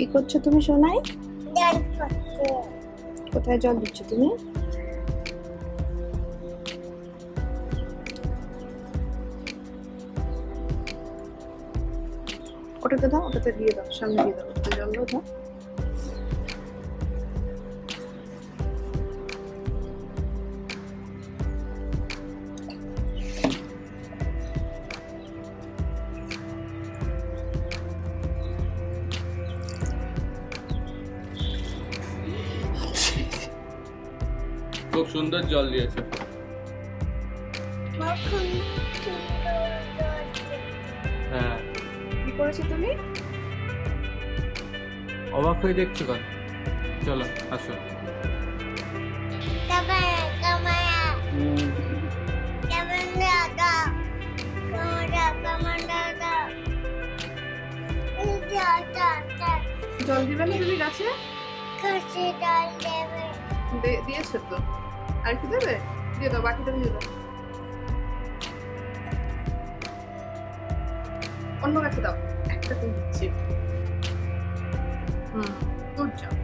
কি করছো তুমি সোনাই? জল পড়ছে। কোথায় জল দিচ্ছ তুমি? ওটাতে দাও, ওটাতে দিয়ে দাও, সামনে দিয়ে দাও, ওটাতে জল দাও, দাও। খুব সুন্দর জল দিয়েছে। কখন সুন্দর জল দিচ্ছে। হ্যাঁ, কি করেছো তুমি? অবাক হয়ে দেখছো কেন? চলো আসো। ক্যামেরা ক্যামেরা ক্যামেরা দাও, ক্যামেরা ক্যামেরা দাও। এই যে আটা আটা জল দিবে না তুমি গাছে? কাছে জল দেবে। দিয়েছো তো, আর কি দেবে? দিয়ে দাও, বাকিটা দিয়ে দাও। অন্য গাছে দাও, একটা তুমি দিচ্ছি। Good job.